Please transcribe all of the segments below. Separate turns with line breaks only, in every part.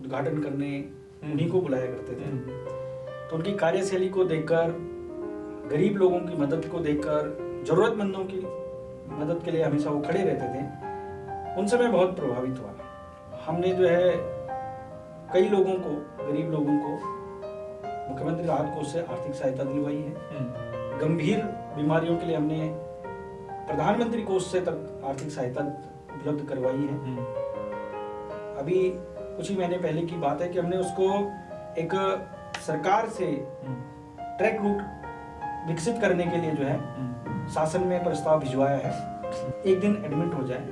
उद्घाटन करने उन्हीं को बुलाया करते थे। तो उनकी कार्यशैली को देखकर, गरीब लोगों की मदद को देखकर, जरूरतमंदों की मदद के लिए हमेशा वो खड़े रहते थे, उनसे मैं बहुत प्रभावित हुआ। हमने जो है कई लोगों को, गरीब लोगों को मुख्यमंत्री राहत कोष से आर्थिक सहायता दिलवाई है। गंभीर बीमारियों के लिए हमने प्रधानमंत्री कोष से तक आर्थिक सहायता उपलब्ध करवाई है। अभी कुछ ही महीने पहले की बात है कि हमने उसको एक सरकार से ट्रैक रूट विकसित करने के लिए जो है शासन में प्रस्ताव भिजवाया है। एक दिन एडमिट हो जाए,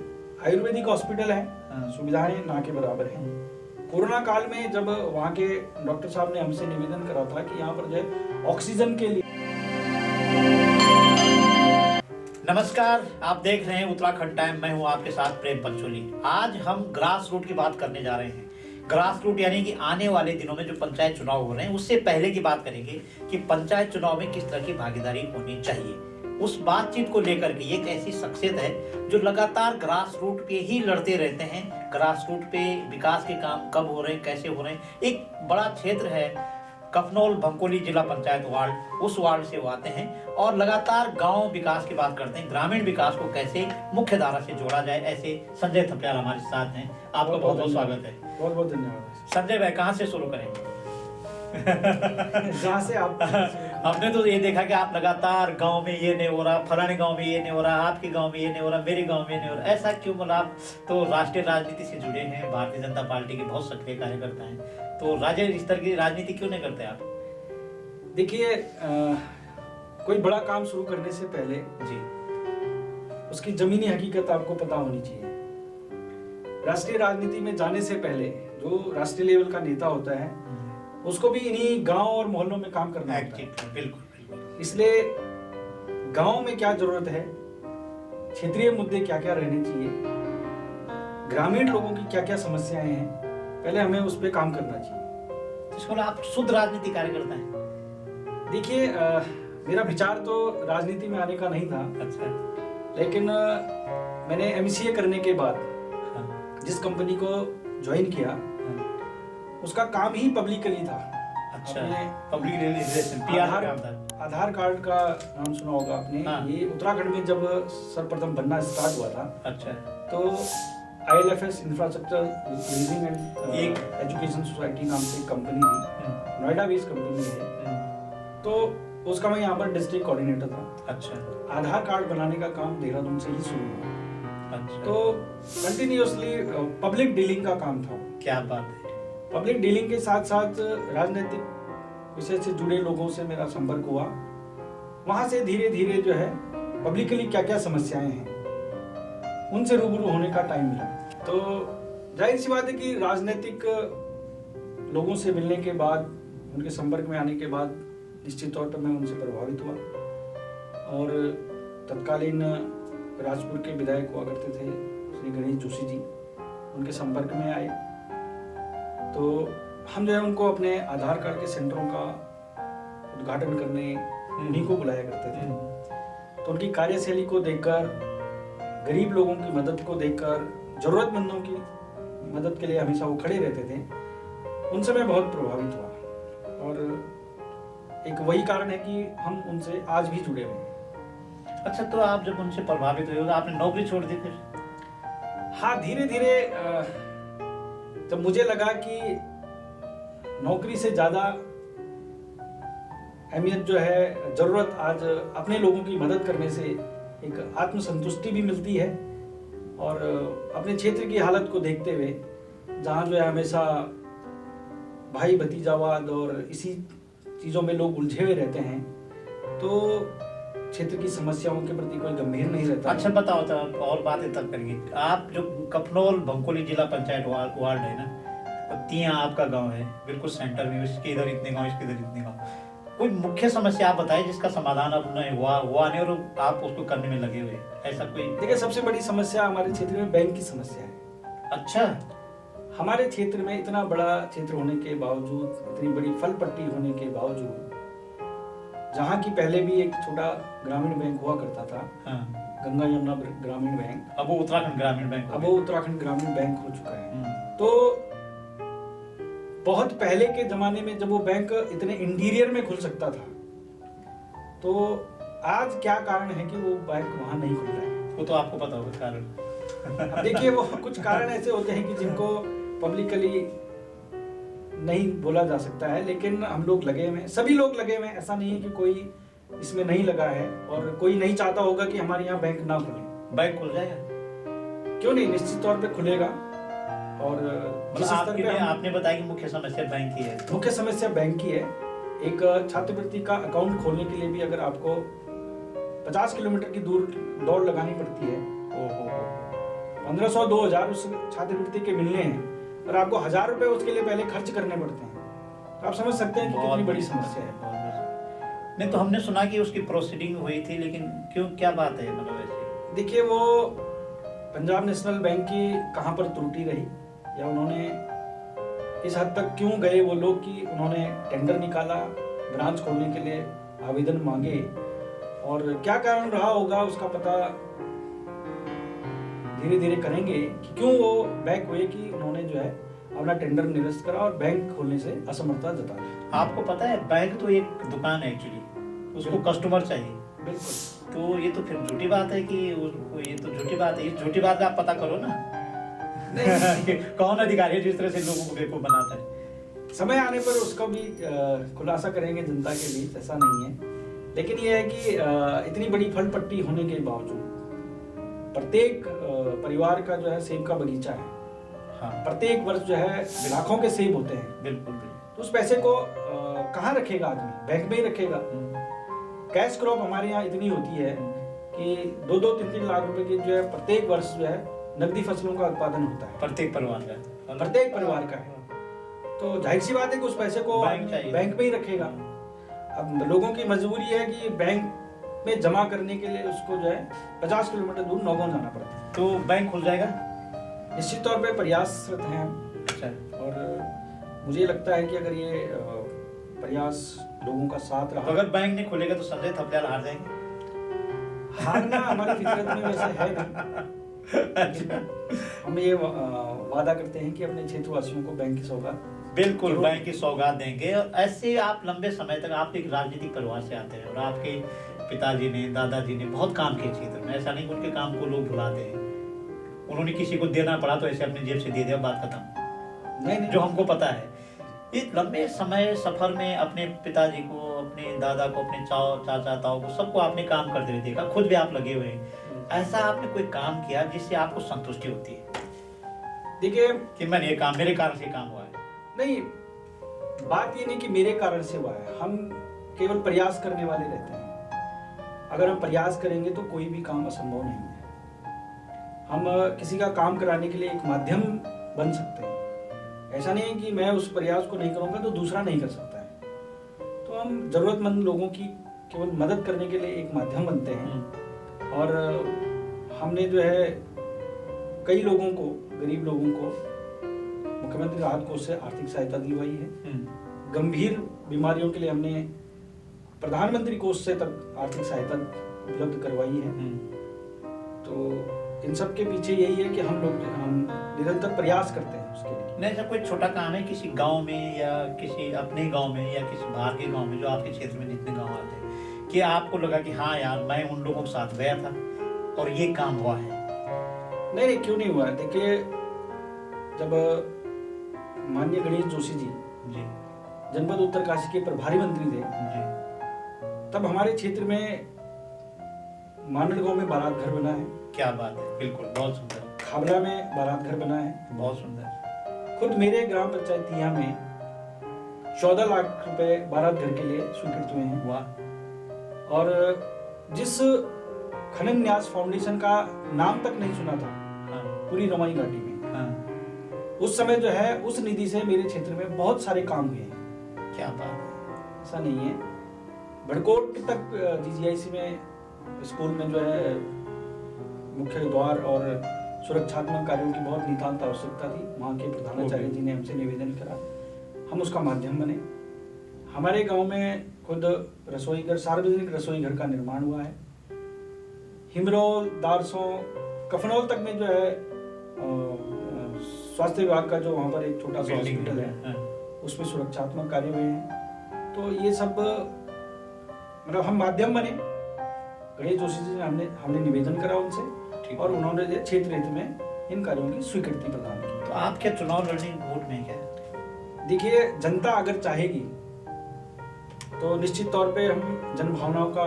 आयुर्वेदिक हॉस्पिटल है, सुविधाएं ना के बराबर हैं। कोरोना काल में जब वहाँ के डॉक्टर साहब ने हमसे निवेदन करा था कि यहाँ पर जो है ऑक्सीजन के लिए।
नमस्कार, आप देख रहे हैं उत्तराखंड टाइम। मैं हूँ आपके साथ प्रेम पंचोली। आज हम ग्रास रूट की बात करने जा रहे हैं। ग्रास रूट यानी कि आने वाले दिनों में जो पंचायत चुनाव हो रहे हैं उससे पहले की बात करेंगे कि पंचायत चुनाव में किस तरह की भागीदारी होनी चाहिए। उस बातचीत को लेकर के एक ऐसी शख्सियत है जो लगातार ग्रास रूट पे ही लड़ते रहते हैं। ग्रास रूट पे विकास के काम कब हो रहे हैं, कैसे हो रहे हैं। एक बड़ा क्षेत्र है कफनौल भंकोली जिला पंचायत वार्ड, उस वार्ड से वो आते हैं और लगातार गांव विकास की बात करते हैं। ग्रामीण विकास को कैसे मुख्य धारा से जोड़ा जाए, ऐसे संजय थपलियाल हमारे साथ हैं। आपका बहुत बहुत स्वागत है।
बहुत बहुत धन्यवाद।
संजय भाई, कहाँ से शुरू करेंगे?
जहाँ से आप
हमने तो ये देखा कि आप लगातार गांव में ये नहीं हो रहा, फलाने गांव में ये नहीं हो रहा, आपके गांव में ये नहीं हो रहा, मेरे गांव में नहीं हो रहा। ऐसा क्यों? मतलब आप तो राष्ट्रीय राजनीति से जुड़े हैं, भारतीय जनता पार्टी के बहुत सक्रिय कार्यकर्ता हैं, तो राज्य स्तर की राजनीति क्यों नहीं करते आप?
देखिए, कोई बड़ा काम शुरू करने से पहले
जी
उसकी जमीनी हकीकत आपको पता होनी चाहिए। राष्ट्रीय राजनीति में जाने से पहले जो राष्ट्रीय लेवल का नेता होता है उसको भी इन्हीं गांव और मोहल्लों में काम करना होता है।
बिल्कुल।
इसलिए गांव में क्या जरूरत है, क्षेत्रीय मुद्दे क्या क्या रहने चाहिए, ग्रामीण लोगों की क्या क्या समस्याएं हैं, पहले हमें उस पर काम करना चाहिए।
इसको आप शुद्ध राजनीति कार्यकर्ता हैं?
देखिए, मेरा विचार तो राजनीति में आने का नहीं था।
अच्छा।
लेकिन मैंने MCA करने के बाद जिस कंपनी को ज्वाइन किया उसका काम ही पब्लिकली था।
अच्छा, पब्लिक रिलेशन,
आधार कार्ड का नाम सुना होगा आपने। ये उत्तराखंड में जब सर्वप्रथम बनना स्टार्ट हुआ था।
अच्छा।
तो ILFS इंफ्रास्ट्रक्चर लीजिंग एंड एक एजुकेशन सोसाइटी नाम से एक कंपनी थी, नोएडा बेस्ड कंपनी है। तो उसका मैं यहाँ पर डिस्ट्रिक्ट कोऑर्डिनेटर था।
अच्छा।
आधार कार्ड बनाने का काम देहरादून से ही शुरू हुआ।
अच्छा।
तो कंटिन्यूअसली पब्लिक डीलिंग का काम था।
क्या बात है।
पब्लिक डीलिंग के साथ साथ राजनीतिक विषय से जुड़े लोगों से मेरा संपर्क हुआ। वहां से धीरे धीरे जो है पब्लिकली क्या क्या समस्याएं हैं उनसे रूबरू होने का टाइम मिला। तो जाहिर सी बात है कि राजनीतिक लोगों से मिलने के बाद, उनके संपर्क में आने के बाद निश्चित तौर पर मैं उनसे प्रभावित हुआ। और तत्कालीन राजपुर के विधायक हुआ करते थे श्री गणेश जोशी जी, उनके संपर्क में आए। तो हम जो है उनको अपने आधार कार्ड के सेंटरों का उद्घाटन करने उन्हीं को बुलाया करते थे। तो उनकी कार्यशैली को देखकर, गरीब लोगों की मदद को देखकर, जरूरतमंदों की मदद के लिए हमेशा वो खड़े रहते थे, उनसे मैं बहुत प्रभावित हुआ। और एक वही कारण है कि हम उनसे आज भी जुड़े हुए हैं।
अच्छा, तो आप जब उनसे प्रभावित हुए तो आपने नौकरी छोड़ दी फिर?
हाँ, धीरे धीरे जब मुझे लगा कि नौकरी से ज्यादा अहमियत जो है, जरूरत आज अपने लोगों की मदद करने से एक आत्मसंतुष्टि भी मिलती है। और अपने क्षेत्र की हालत को देखते हुए, जहाँ जो है हमेशा भाई भतीजावाद और इसी चीज़ों में लोग उलझे हुए रहते हैं, तो क्षेत्र की समस्याओं के प्रति कोई गंभीर नहीं रहता।
अच्छा, बताओ तो और बातें तब करेंगे। आप जो कफनौल भंकोली जिला पंचायत वार्ड है ना, तिया आपका गांव है, बिल्कुल सेंटर में, इसके इधर इतने गांव, इसके इधर इतने गांव। कोई मुख्य समस्या आप बताइए जिसका समाधान अब नहीं हुआ नहीं और आप उसको करने में लगे हुए, ऐसा कोई?
देखिए, सबसे बड़ी समस्या हमारे क्षेत्र में बैंक की समस्या है।
अच्छा।
हमारे क्षेत्र में इतना बड़ा क्षेत्र होने के बावजूद, इतनी बड़ी फल पट्टी होने के बावजूद, जहाँ की पहले भी एक छोटा ग्रामीण बैंक हुआ करता था, गंगा यमुना ग्रामीण बैंक,
अब वो उत्तराखंड ग्रामीण बैंक
हो चुका है। तो बहुत पहले के जमाने में जब वो बैंक इतने इंटीरियर में खुल सकता था, तो आज क्या कारण है कि वो बैंक वहां नहीं खुल रहा है?
वो तो आपको पता होगा कारण।
अब देखिए, वो कुछ कारण ऐसे होते हैं कि जिनको पब्लिकली नहीं बोला जा सकता है, लेकिन हम लोग लगे हुए हैं, सभी लोग लगे हुए हैं। ऐसा नहीं है कि कोई इसमें नहीं लगा है और कोई नहीं चाहता होगा कि हमारे यहाँ बैंक ना खुले।
बैंक खुल जाएगा,
क्यों नहीं, निश्चित तौर पे खुलेगा। और जिस स्तर
आपके
पे
लिए आपने बताया कि मुख्य समस्या बैंक की है।
मुख्य समस्या बैंक की है। एक छात्रवृत्ति का अकाउंट खोलने के लिए भी अगर आपको 50 किलोमीटर की दूर दौड़ लगानी पड़ती है, 1500-2000 उस छात्रवृत्ति के मिलने हैं और आपको 1000 रुपए उसके लिए पहले खर्च करने पड़ते हैं, तो आप समझ सकते हैं कि कितनी बड़ी समस्या है।
नहीं तो हमने सुना कि उसकी प्रोसीडिंग हुई थी, लेकिन क्यों, क्या बात है मतलब ऐसे?
देखिए, वो पंजाब नेशनल बैंक की कहाँ पर त्रुटि रही, या उन्होंने इस हद तक क्यों गए वो लोग कि उन्होंने टेंडर निकाला, ब्रांच खोलने के लिए आवेदन मांगे, और क्या कारण रहा होगा उसका पता धीरे धीरे करेंगे कि क्यों वो बैक हुए कि उन्होंने जो है अपना टेंडर निरस्त करा और बैंक खोलने से असमर्थता जता दी।
आपको पता है बैंक तो एक दुकान है एक्चुअली, उसको कस्टमर चाहिए।
बिल्कुल।
तो ये तो फिर झूठी बात है कि ये तो झूठी बात है, ये झूठी बात का आप पता करो ना।
नहीं।
कौन अधिकारी है जिस तरह से लोगों को बेवकूफ बनाता है?
समय आने पर उसका भी खुलासा करेंगे जनता के बीच, ऐसा नहीं है। लेकिन यह है कि इतनी बड़ी फल पट्टी होने के बावजूद प्रत्येक परिवार का जो है सेब का बगीचा है।
हाँ।
प्रत्येक वर्ष जो है लाखों के सेब होते हैं।
बिल्कुल।
तो उस पैसे को कहाँ रखेगा आदमी? बैंक में ही रखेगा। कैश क्रॉप हमारे यहाँ इतनी होती है कि 2-2, 3-3 लाख रुपए की जो है प्रत्येक वर्ष जो है नकदी फसलों का उत्पादन होता है।
प्रत्येक परिवार का
है। तो जाहिर सी बात है कि उस पैसे को बैंक में ही रखेगा। अब लोगों की मजबूरी है कि बैंक में जमा करने के लिए उसको जो है 50 किलोमीटर दूर नौगांव जाना पड़ता है।
तो बैंक खुल जाएगा?
निश्चित तौर पे प्रयासरत हैं हम।
अच्छा।
और मुझे लगता है कि अगर ये प्रयास लोगों का साथ रहा,
तो अगर बैंक नहीं खुलेगा तो संजय थपलियाल हार जाएंगे?
हारना हमारी फितरत में वैसे है नहीं। हम ये वादा करते हैं कि अपने क्षेत्रवासियों को बैंक की सौगात,
बिल्कुल बैंक की सौगात देंगे। और ऐसे आप लंबे समय तक, आप एक राजनीतिक परिवार से आते हैं और आपके पिताजी ने, दादाजी ने बहुत काम किए क्षेत्र में। ऐसा नहीं कि उनके काम को लोग भुलाते हैं। उन्होंने किसी को देना पड़ा तो ऐसे अपनी जेब से दे दिया, बात खत्म। नहीं, जो हमको पता है, इस लंबे समय सफर में अपने पिताजी को, अपने दादा को, अपने चाचा ताऊ को, सबको आपने काम करते हुए देखा, खुद भी आप लगे हुए हैं। ऐसा आपने कोई काम किया जिससे आपको संतुष्टि होती है?
देखिए
कि मैंने ये काम, मेरे कारण से काम हुआ है।
नहीं, बात ये नहीं कि मेरे कारण से हुआ है। हम केवल प्रयास करने वाले रहते हैं। अगर हम प्रयास करेंगे तो कोई भी काम असंभव नहीं है। हम किसी का काम कराने के लिए एक माध्यम बन सकते हैं। ऐसा नहीं है कि मैं उस प्रयास को नहीं करूंगा तो दूसरा नहीं कर सकता है। तो हम जरूरतमंद लोगों की केवल मदद करने के लिए एक माध्यम बनते हैं। और हमने जो है कई लोगों को, गरीब लोगों को मुख्यमंत्री राहत कोष से आर्थिक सहायता दिलवाई है। गंभीर बीमारियों के लिए हमने प्रधानमंत्री कोष से तक आर्थिक सहायता उपलब्ध करवाई है। तो इन सब के पीछे यही है कि हम निरंतर प्रयास करते हैं उसके लिए।
नहीं, जब कोई छोटा काम है किसी गांव में या किसी अपने गांव में या किसी बाहर के गांव में, जो आपके क्षेत्र में जितने गांव आते हैं, कि आपको लगा कि हाँ यार मैं उन लोगों के साथ गया था और ये काम हुआ है?
नहीं, क्यों नहीं हुआ है। देखिए, जब माननीय गणेश जोशी जी जनपद उत्तरकाशी के प्रभारी मंत्री थे, तब हमारे क्षेत्र में मानड़गांव में बारात घर बना है।
क्या बात है, बिल्कुल, बहुत सुंदर।
खाबरा में बारात घर बना है,
बहुत सुंदर।
खुद मेरे ग्राम पंचायत तिया में 14 लाख रुपए बारात घर के लिए स्वीकृत हुए हैं।
वाह।
और जिस खनन न्यास फाउंडेशन का नाम तक नहीं सुना था, पूरी रमाई घाटी में, उस समय जो है उस निधि से मेरे क्षेत्र में बहुत सारे काम हुए हैं।
क्या बात है।
ऐसा नहीं है। भड़कोट तक जीजीआईसी में स्कूल में जो है मुख्य द्वार और सुरक्षात्मक कार्यों की बहुत नितांत आवश्यकता थी। वहाँ के प्रधानाचार्य जी ने हमसे निवेदन करा, हम उसका माध्यम बने। हमारे गांव में खुद रसोई घर, सार्वजनिक रसोई घर का निर्माण हुआ है। हिमरोल, दारसों, कफनौल तक में जो है स्वास्थ्य विभाग का जो वहाँ पर एक छोटा सा हॉस्पिटल है, उसमें सुरक्षात्मक कार्य हुए हैं। तो ये सब मतलब हम माध्यम बने, गणेश जोशी जी ने हमने निवेदन करा उनसे,
ठीक।
और उन्होंने क्षेत्र हित में इन कार्यों की स्वीकृति प्रदान की।
तो आप क्या चुनाव लड़ने वोट में क्या है?
देखिए, जनता अगर चाहेगी तो निश्चित तौर पे हम जन भावनाओं का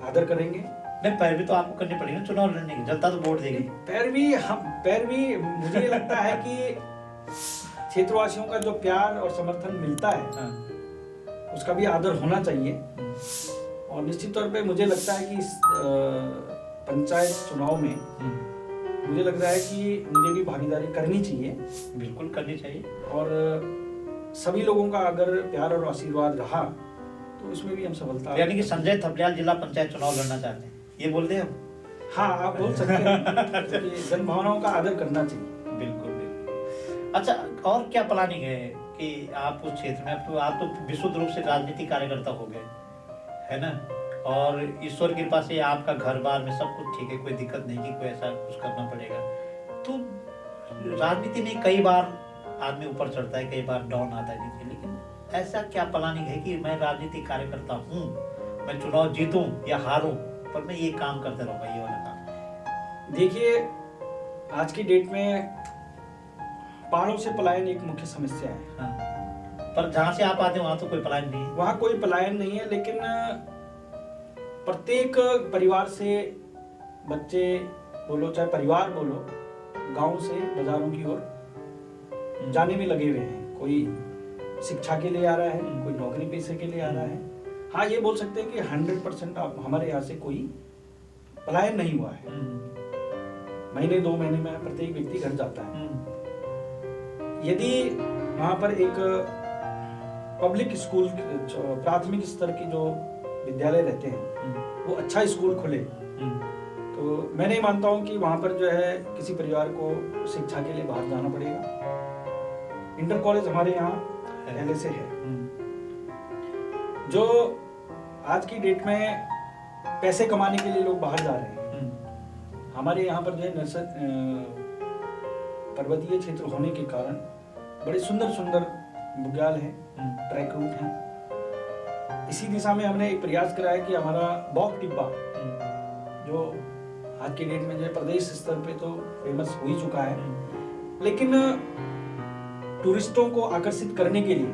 आदर करेंगे।
नहीं, पैरवी तो आपको करनी पड़ेगी ना चुनाव लड़ने की, जनता तो वोट देगी।
पैरवी मुझे ये लगता है कि क्षेत्रवासियों का जो प्यार और समर्थन मिलता है,
हाँ।
उसका भी आदर होना चाहिए। और निश्चित तौर पे मुझे लगता है कि इस पंचायत चुनाव में मुझे लग रहा है कि मुझे भी भागीदारी करनी चाहिए।
बिल्कुल करनी चाहिए।
और सभी लोगों का अगर प्यार और आशीर्वाद रहा तो इसमें भी हम सफलता।
यानी कि संजय थपलियाल जिला पंचायत चुनाव लड़ना चाहते हैं, ये बोल दे हम?
हाँ, आप बोल सकते हैं कि जन भावनाओं का आदर करना चाहिए।
बिल्कुल बिल्कुल। अच्छा, और क्या प्लानिंग है कि आप उस क्षेत्र में, आप तो विशुद्ध रूप से राजनीतिक कार्यकर्ता हो गए, है ना, और ईश्वर की कृपा से आपका घर बार में सब कुछ ठीक है, कोई दिक्कत नहीं कि कोई ऐसा कुछ करना पड़ेगा। तो राजनीति में कई बार आदमी ऊपर चढ़ता है, कई बार डाउन आता है नीचे, लेकिन ऐसा क्या प्लानिंग है कि मैं राजनीतिक कार्यकर्ता हूँ, मैं चुनाव जीतूं या हारूं, पर मैं ये काम करते रहूंगा, ये वाला काम?
देखिए, आज की डेट में पहाड़ों से पलायन एक मुख्य समस्या है।
हाँ। पर जहाँ से आप आते हैं वहाँ तो कोई पलायन नहीं है।
वहाँ कोई पलायन नहीं है, लेकिन प्रत्येक परिवार से बच्चे बोलो चाहे परिवार बोलो, गांव से बाजारों की ओर जाने में लगे हुए हैं। कोई शिक्षा के लिए आ रहा है, कोई नौकरी पेशे के लिए आ रहा है। हाँ, ये बोल सकते हैं कि 100% हमारे यहाँ से कोई पलायन नहीं हुआ है। महीने 2 महीने में प्रत्येक व्यक्ति घर जाता है। यदि वहाँ पर एक पब्लिक स्कूल, प्राथमिक स्तर की जो विद्यालय रहते हैं, वो अच्छा स्कूल खुले, तो मैं नहीं मानता हूँ कि वहाँ पर जो है किसी परिवार को शिक्षा के लिए बाहर जाना पड़ेगा। इंटर कॉलेज हमारे यहाँ पहले से है। जो आज की डेट में पैसे कमाने के लिए लोग बाहर जा रहे हैं, हमारे यहाँ पर जो है पर्वतीय क्षेत्र होने के कारण बड़े सुंदर सुंदर बुग्याल हैं, ट्रैक रूट हैं। इसी दिशा में हमने एक प्रयास करा है कि हमारा बॉक टिब्बा, जो आज की डेट में जो प्रदेश स्तर पे तो फेमस हो ही चुका है, लेकिन टूरिस्टों को आकर्षित करने के लिए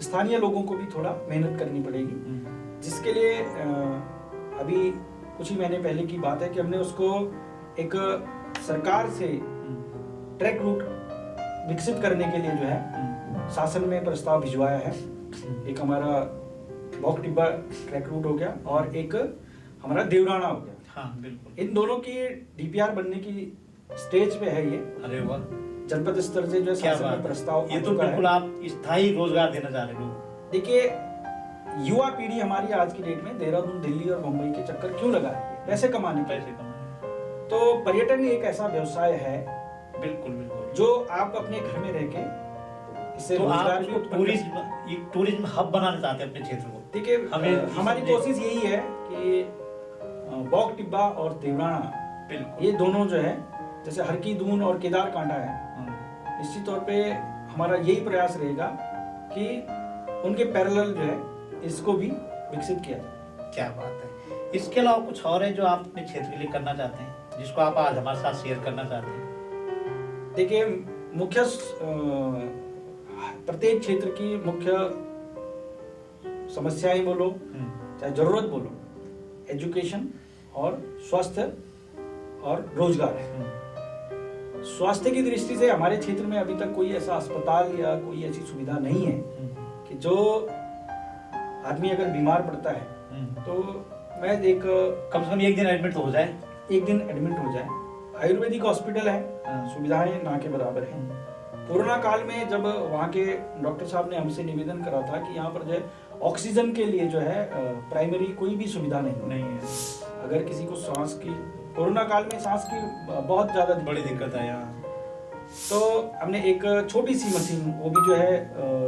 स्थानीय लोगों को भी थोड़ा मेहनत करनी पड़ेगी, जिसके लिए अभी कुछ ही महीने पहले की बात है कि हमने उसको एक सरकार से ट्रैक रूट विकसित करने के लिए जो है शासन में प्रस्ताव भिजवाया है। एक हमारा बॉक टिब्बा ट्रैक रूट हो गया और एक हमारा देवराना हो गया।
हाँ, बिल्कुल।
इन दोनों की डीपीआर बनने की स्टेज पे है ये।
अरे वाह,
जनपद स्तर से जो शासन में प्रस्ताव
ये तो बिल्कुल आप स्थायी रोजगार देना चाह रहे लोग।
देखिए, युवा पीढ़ी हमारी आज की डेट में देहरादून, दिल्ली और मुंबई के चक्कर क्यों लगा रही है? पैसे कमाने के। तो पर्यटन एक ऐसा व्यवसाय है,
बिल्कुल बिल्कुल,
जो आप अपने घर में रह के इससे
तो
रोजगार
आप
भी
टूरिज्म हब बनाना चाहते हैं अपने क्षेत्र को।
देखिए, हमारी कोशिश यही है कि बॉक टिब्बा और देवराना, ये दोनों जो है, जैसे हरकी दून और केदार कांटा है, निश्चित तौर पे हमारा यही प्रयास रहेगा कि उनके पैरेलल जो है इसको भी विकसित किया जाए।
क्या बात है। इसके अलावा कुछ और है जो आप अपने क्षेत्र के लिए करना चाहते हैं, जिसको आप आज हमारे साथ शेयर करना चाहते हैं?
देखिए, मुख्य प्रत्येक क्षेत्र की मुख्य समस्याएं बोलो चाहे जरूरत बोलो, एजुकेशन और स्वास्थ्य और रोजगार है। स्वास्थ्य की दृष्टि से हमारे क्षेत्र में अभी तक कोई ऐसा अस्पताल या कोई ऐसी सुविधा नहीं है कि जो आदमी अगर बीमार पड़ता है तो मैं कम से कम एक दिन एडमिट हो जाए। आयुर्वेदिक हॉस्पिटल है, सुविधाएं ना के बराबर हैं। कोरोना काल में जब वहाँ के डॉक्टर साहब ने हमसे निवेदन करा था कि यहाँ पर जो है ऑक्सीजन के लिए जो है प्राइमरी कोई भी सुविधा नहीं है। अगर किसी को कोरोना काल में सांस की बहुत ज्यादा
बड़ी दिक्कत है यहाँ,
तो हमने एक छोटी सी मशीन, वो भी जो है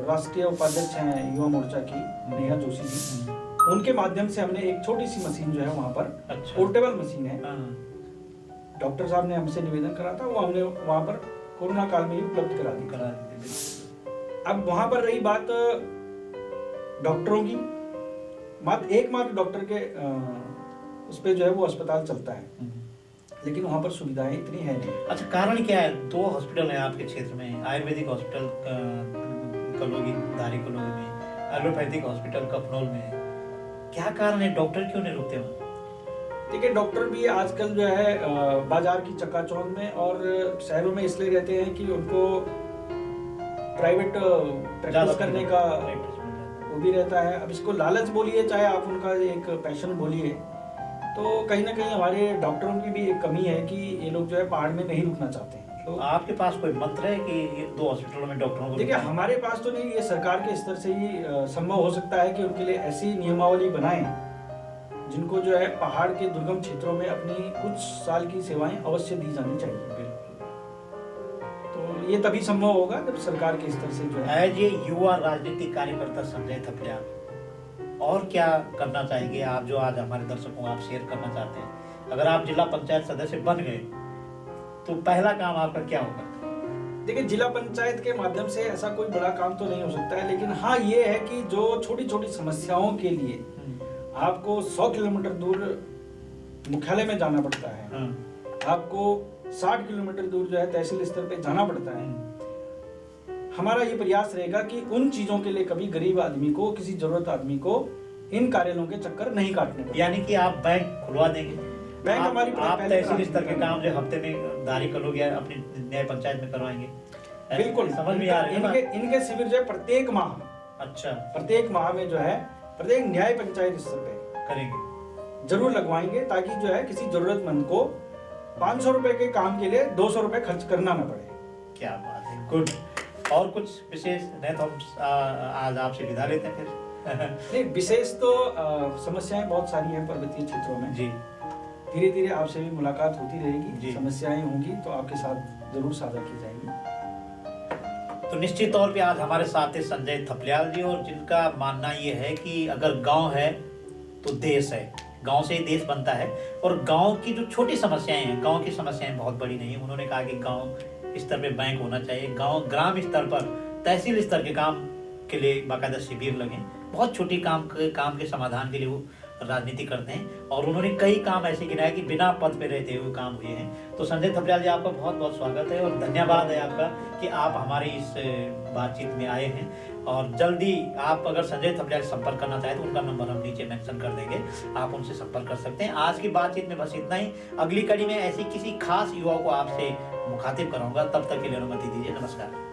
राष्ट्रीय उपाध्यक्ष हैं युवा मोर्चा की नेहा जोशी जी, उनके माध्यम से हमने एक छोटी सी मशीन जो है वहाँ पर, पोर्टेबल मशीन है, डॉक्टर साहब ने हमसे निवेदन करा था, वो हमने वहाँ पर कोरोना काल में ही उपलब्ध करा दी। अब वहां पर रही बात डॉक्टरों की, एकमात्र डॉक्टर के उस पे जो है वो अस्पताल चलता है, लेकिन वहां पर सुविधाएं इतनी है नहीं।
अच्छा, कारण क्या है? 2 हॉस्पिटल हैं आपके क्षेत्र में, आयुर्वेदिक हॉस्पिटल कलोगी, धारी कलोगी में, एलोपैथिक हॉस्पिटल कपनौल में। क्या कारण है, डॉक्टर क्यों नहीं रुकते वहाँ?
देखिए, डॉक्टर भी आजकल जो है बाजार की चकाचौंध में और शहरों में इसलिए रहते हैं कि उनको प्राइवेट प्रैक्टिस करने का वो भी रहता है। अब इसको लालच बोलिए, चाहे आप उनका एक पैशन बोलिए, तो कहीं ना कहीं हमारे डॉक्टरों की भी एक कमी है कि ये लोग जो है पहाड़ में नहीं रुकना चाहते हैं।
तो आपके पास कोई मंत्र है कि ये 2 हॉस्पिटलों में डॉक्टरों को?
देखिए, हमारे पास तो नहीं, ये सरकार के स्तर से ही संभव हो सकता है कि उनके लिए ऐसी नियमावली बनाएं जिनको जो है पहाड़ के दुर्गम क्षेत्रों में अपनी कुछ साल की सेवाएं अवश्य दी जानी चाहिए। तो ये तभी संभव होगा जब सरकार के स्तर से जो है।
एज ये युवा राजनीतिक कार्यकर्ता संजय थपलियाल, और क्या करना चाहेंगे आप, जो आज हमारे दर्शकों को आप शेयर करना चाहते हैं? अगर आप जिला पंचायत सदस्य बन गए तो पहला काम आपका क्या होगा?
देखिए, जिला पंचायत के माध्यम से ऐसा कोई बड़ा काम तो नहीं हो सकता है, लेकिन हाँ ये है कि जो छोटी छोटी समस्याओं के लिए आपको 100 किलोमीटर दूर मुख्यालय में जाना पड़ता है, आपको 60 किलोमीटर दूर जो है तहसील स्तर पे जाना पड़ता है, हमारा ये प्रयास रहेगा कि उन चीजों के लिए कभी गरीब आदमी को, किसी जरूरत आदमी को इन कार्यालयों के चक्कर नहीं काटने पड़े।
यानी कि आप बैंक खुलवा देंगे?
बैंक हमारी
आप तहसील स्तर के काम जो हफ्ते में दारी करोगे अपनी न्याय पंचायत में करवाएंगे?
बिल्कुल,
समझ में आ रहा है।
इनके शिविर जो है प्रत्येक माह,
अच्छा,
प्रत्येक माह में जो है प्रत्येक न्याय पंचायत स्तर पे
करेंगे,
जरूर लगवाएंगे, ताकि जो है किसी जरूरतमंद को 500 रुपए के काम के लिए 200 रुपए खर्च करना न पड़े।
क्या बात है, गुड। और कुछ विशेष नहीं तो हम आज आपसे विदा लेते हैं फिर।
नहीं, विशेष तो समस्याएं बहुत सारी हैं पर्वतीय क्षेत्रों में
जी।
धीरे धीरे आपसे भी मुलाकात होती
जी।
रहेगी, समस्याएं होंगी तो आपके साथ जरूर साझा की जाएंगी।
तो निश्चित तौर पे आज हमारे साथ थे संजय थपलियाल जी, और जिनका मानना ये है कि अगर गांव है तो देश है, गांव से ही देश बनता है। और गांव की जो छोटी समस्याएं हैं, गांव की समस्याएं बहुत बड़ी नहीं है। उन्होंने कहा कि गांव स्तर पे बैंक होना चाहिए, गांव ग्राम स्तर पर तहसील स्तर के काम के लिए बाकायदा शिविर लगे, बहुत छोटी काम के समाधान के लिए वो राजनीति करते हैं। और उन्होंने कई काम ऐसे गिनाए कि बिना पद पे रहते हुए काम हुए हैं। तो संजय थपलियाल जी, आपका बहुत बहुत स्वागत है और धन्यवाद है आपका कि आप हमारे इस बातचीत में आए हैं। और जल्दी आप अगर संजय थपलियाल से संपर्क करना चाहें तो उनका नंबर हम नीचे मेंशन कर देंगे, आप उनसे संपर्क कर सकते हैं। आज की बातचीत में बस इतना ही। अगली कड़ी में ऐसी किसी खास युवा को आपसे मुखातिब कराऊंगा, तब तक के लिए अनुमति दीजिए। नमस्कार।